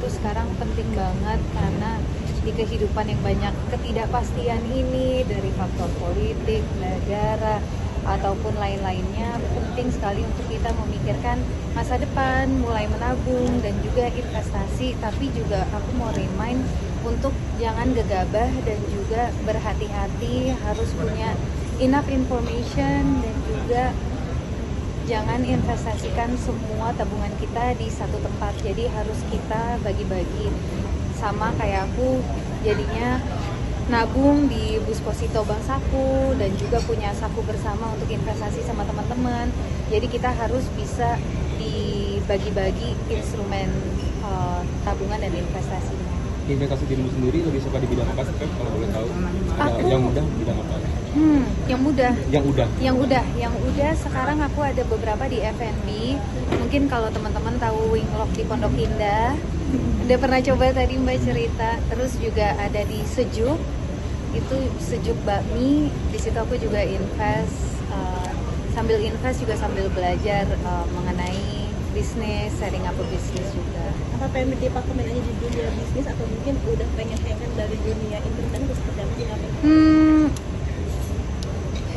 tuh sekarang penting banget karena di kehidupan yang banyak ketidakpastian ini dari faktor politik, negara, ataupun lain-lainnya, penting sekali untuk kita memikirkan masa depan, mulai menabung dan juga investasi. Tapi juga aku mau remind untuk jangan gegabah dan juga berhati-hati, harus punya enough information dan juga jangan investasikan semua tabungan kita di satu tempat. Jadi harus kita bagi-bagi. Sama kayak aku jadinya nabung di Busposito Bank Saku dan juga punya saku bersama untuk investasi sama teman-teman. Jadi kita harus bisa dibagi-bagi instrumen tabungan dan investasinya. Investasi dirimu sendiri lebih suka di bidang apa sih, Feb, kalau boleh tahu? Ada Aku- yang mudah bidang apa? Yang mudah. Yang Yang udah sekarang aku ada beberapa di F&B. Mungkin kalau teman-teman tahu Winglock di Pondok Indah, udah pernah coba tadi Mbak cerita. Terus juga ada di Sejuk, itu Sejuk Bakmi. Di situ aku juga invest. Sambil invest juga sambil belajar mengenai bisnis, setting up bisnis juga. Apa pengen berdepartemen aja di dunia bisnis atau mungkin udah pengen hengkang dari dunia entertain atau seperti apa sih ngapain?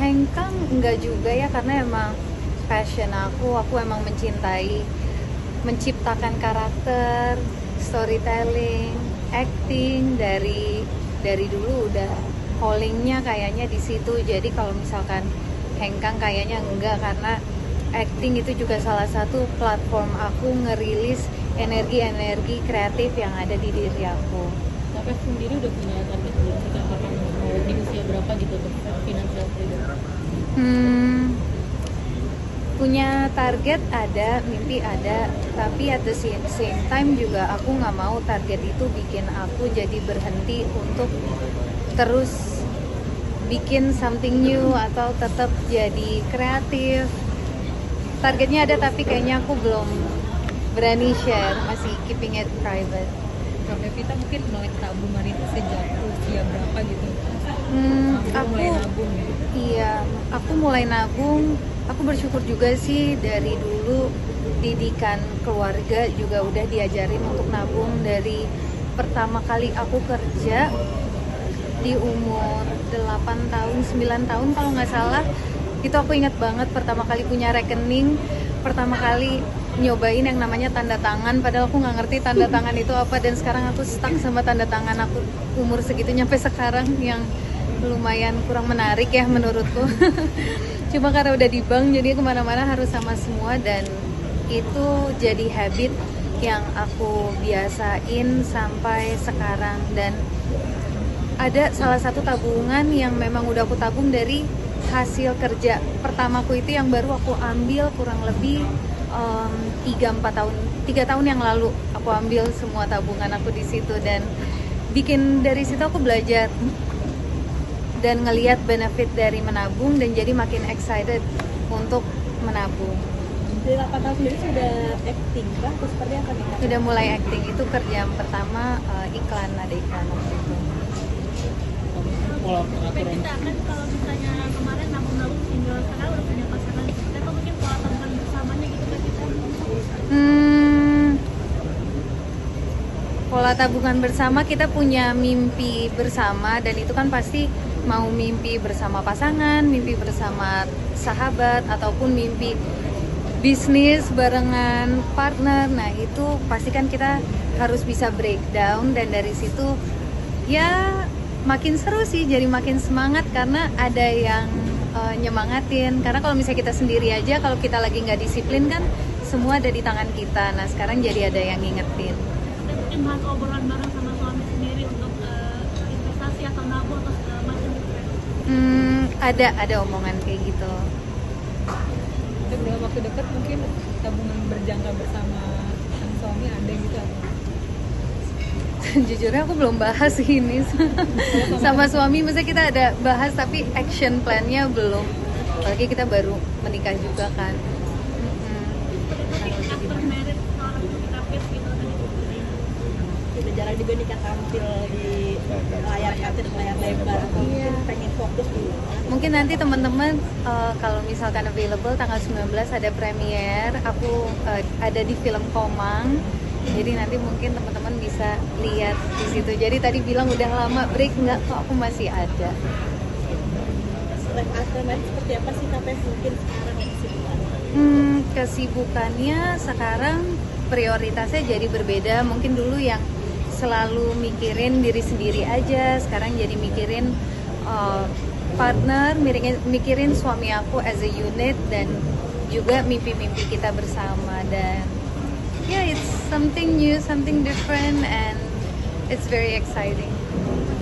Hengkang enggak juga ya, karena emang passion aku emang mencintai menciptakan karakter, storytelling, acting dari dulu udah callingnya kayaknya di situ. Jadi kalau misalkan hengkang kayaknya enggak, karena acting itu juga salah satu platform aku ngerilis energi-energi kreatif yang ada di diri aku. Tapi sendiri udah punya target belum sih Kak? Kapan mau di usia berapa gitu untuk financial freedom? Punya target ada, mimpi ada, tapi at the same time juga aku nggak mau target itu bikin aku jadi berhenti untuk terus bikin something new atau tetap jadi kreatif. Targetnya ada tapi kayaknya aku belum berani share, masih keeping it private. Kak Pevita mungkin mulai tabungan itu sejak usia berapa gitu? Aku mulai nabung gitu. Iya, aku mulai nabung. Aku bersyukur juga sih dari dulu didikan keluarga juga udah diajarin untuk nabung dari pertama kali aku kerja di umur 8 tahun, 9 tahun kalau nggak salah. Itu aku ingat banget pertama kali punya rekening, pertama kali nyobain yang namanya tanda tangan, padahal aku nggak ngerti tanda tangan itu apa, dan sekarang aku stuck sama tanda tangan aku umur segitu nyampe sekarang, yang lumayan kurang menarik ya menurutku. Cuma karena udah di bank jadi kemana-mana harus sama semua, dan itu jadi habit yang aku biasain sampai sekarang. Dan ada salah satu tabungan yang memang udah aku tabung dari hasil kerja pertamaku itu, yang baru aku ambil kurang lebih 3 tahun yang lalu aku ambil semua tabungan aku di situ, dan bikin dari situ aku belajar dan ngelihat benefit dari menabung, dan jadi makin excited untuk menabung. Dari 8 tahun sendiri sudah acting kah? Atau seperti apa nih Kak? Sudah mulai acting, itu kerjaan pertama iklan, ada iklan waktu itu. Pola pengaturan Kita kan kalau misalnya kemarin nabung-nabung tinggal sekarang udah punya pasangan, kita mungkin pola tabungan bersamanya gitu kan kita. Pola tabungan bersama, kita punya mimpi bersama, dan itu kan pasti mau mimpi bersama pasangan, mimpi bersama sahabat, ataupun mimpi bisnis barengan partner. Nah itu pasti kan kita harus bisa breakdown, dan dari situ ya makin seru sih, jadi makin semangat karena ada yang nyemangatin. Karena kalau misalnya kita sendiri aja, kalau kita lagi nggak disiplin kan semua ada di tangan kita. Nah sekarang jadi ada yang ngingetin. Kita mungkin bahas obrolan bareng sama suami sendiri untuk investasi atau nabung atau segala macam gitu kan. Ada omongan kayak gitu. Tapi dalam waktu dekat mungkin tabungan berjangka bersama sang suami ada gitu atau? Jujurnya aku belum bahas ini sama suami. Maksudnya kita ada bahas tapi action plan-nya belum. Apalagi kita baru menikah juga kan. After married seorang Pevita Pierce gitu kan. Udah jarang juga nih Kak tampil di layar kaca dan layar lebar, atau mungkin pengen fokus dulu. Mungkin nanti teman-teman kalau misalkan available tanggal 19 ada premiere. Aku ada di film Komang Jadi nanti mungkin teman-teman bisa lihat di situ. Jadi tadi bilang udah lama break, nggak, kok aku masih ada. Selain Aftermath, seperti apa sih Kak Pes mungkin sekarang yang kesibukannya? Kesibukannya sekarang prioritasnya jadi berbeda. Mungkin dulu yang selalu mikirin diri sendiri aja, sekarang jadi mikirin partner, mikirin suami aku as a unit, dan juga mimpi-mimpi kita bersama. Dan it's something new, something different, and it's very exciting.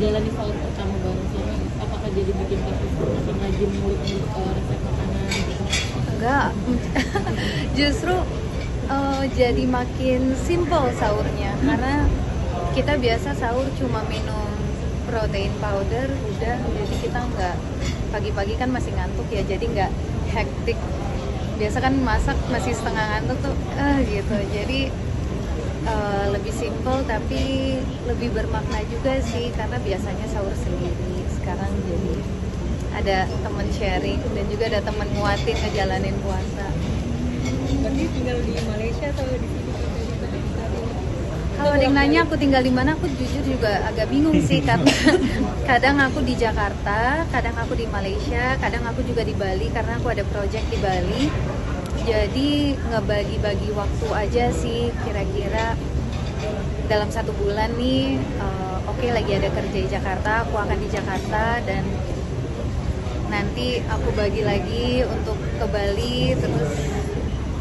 Jalani sahur pertama bareng suami, apakah jadi bikin Kak makin rajin ngulik-ngulik resep makanan gitu? Enggak, justru jadi makin simple sahurnya, karena kita biasa sahur cuma minum protein powder udah, jadi kita nggak, pagi-pagi kan masih ngantuk ya, jadi nggak hektik. Biasa kan masak masih setengah ngantuk tuh gitu, jadi lebih simple tapi lebih bermakna juga sih, karena biasanya sahur sendiri, sekarang jadi ada temen sharing dan juga ada temen nguatin ngejalanin puasa. Berarti tinggal di Malaysia atau di sini? Kalau ada yang nanya aku tinggal di mana, aku jujur juga agak bingung sih, karena kadang aku di Jakarta, kadang aku di Malaysia, kadang aku juga di Bali karena aku ada project di Bali. Jadi ngebagi-bagi waktu aja sih, kira-kira dalam 1 bulan nih, oke, lagi ada kerja di Jakarta, aku akan di Jakarta, dan nanti aku bagi lagi untuk ke Bali, terus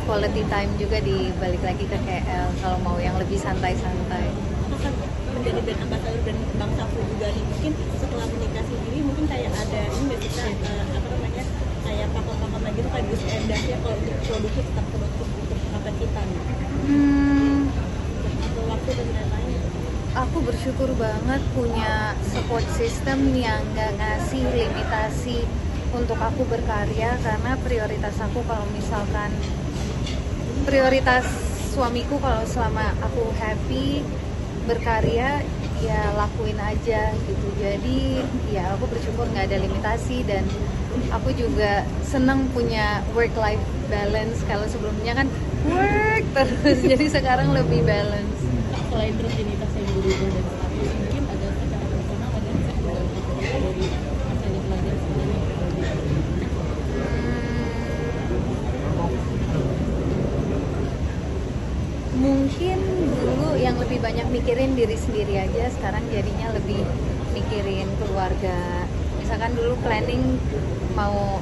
quality time juga dibalik lagi ke KL kalau mau yang lebih santai-santai. Akan menjadi brand ambassador dan Bang Safu juga nih, mungkin setelah menikah sendiri mungkin kayak ada ini nggak sih Kak, apa namanya, kayak pakem-pakem lagi tuh kayak dus and das ya, kalau untuk produksi tetap produktif untuk apa kita nih, atau waktu dan lain-lain. Aku bersyukur banget punya support system yang gak ngasih limitasi untuk aku berkarya, karena prioritas aku kalau misalkan prioritas suamiku kalau selama aku happy berkarya ya lakuin aja gitu. Jadi ya aku bersyukur nggak ada limitasi, dan aku juga seneng punya work life balance. Kalau sebelumnya kan work terus, jadi sekarang lebih balance. Selain rutinitas yang berubah dan status, mungkin ada secara personal ada yang bisa dari hasil belajar sebenarnya. Mungkin dulu yang lebih banyak mikirin diri sendiri aja, sekarang jadinya lebih mikirin keluarga. Misalkan dulu planning mau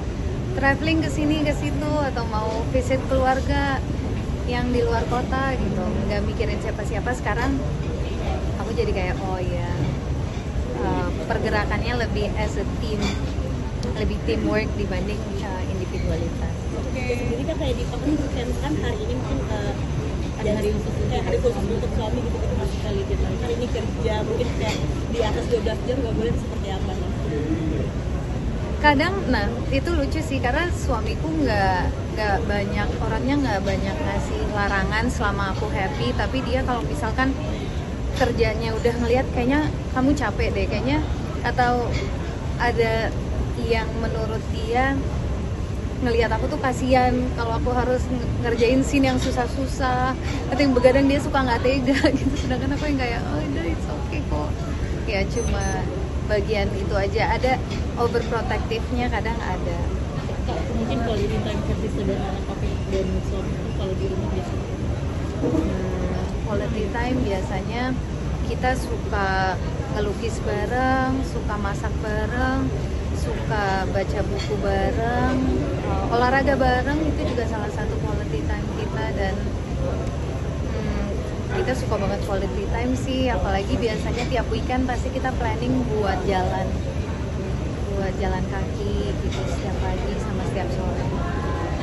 traveling ke sini ke situ, atau mau visit keluarga yang di luar kota gitu, nggak mikirin siapa-siapa. Sekarang aku jadi kayak oh ya, pergerakannya lebih as a team, lebih teamwork dibanding individualitas. Jadi kan kayak di pekan kan hari ini mungkin ada hari khusus untuk suami gitu masih kali gitu. Hari ini kerja mungkin kayak di atas 12 jam, nggak boleh seperti apa nih? Kadang, nah itu lucu sih, karena suamiku nggak banyak, orangnya nggak banyak ngasih larangan selama aku happy. Tapi dia kalau misalkan kerjanya udah ngelihat kayaknya kamu capek deh kayaknya, atau ada yang menurut dia ngelihat aku tuh kasihan kalau aku harus ngerjain scene yang susah-susah atau yang begadang, dia suka nggak tega gitu. Sedangkan aku yang kayak oh udah it's okay kok, ya cuma bagian itu aja. Ada overprotectivenya kadang ada. Mungkin quality time versi sederhana Kak dan suami itu kalau di rumah biasanya Quality time biasanya kita suka ngelukis bareng, suka masak bareng, suka baca buku bareng, olahraga bareng, itu juga salah satu quality time kita. Dan kita suka banget quality time sih, apalagi biasanya tiap weekend pasti kita planning buat jalan kaki gitu setiap pagi sama setiap sore.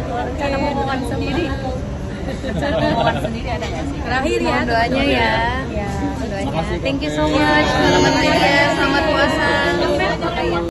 Rencana mau makan sendiri? Rencana mau makan sendiri ada nggak sih? Terakhir ya, doanya ya. Doanya. Thank you so much teman-teman.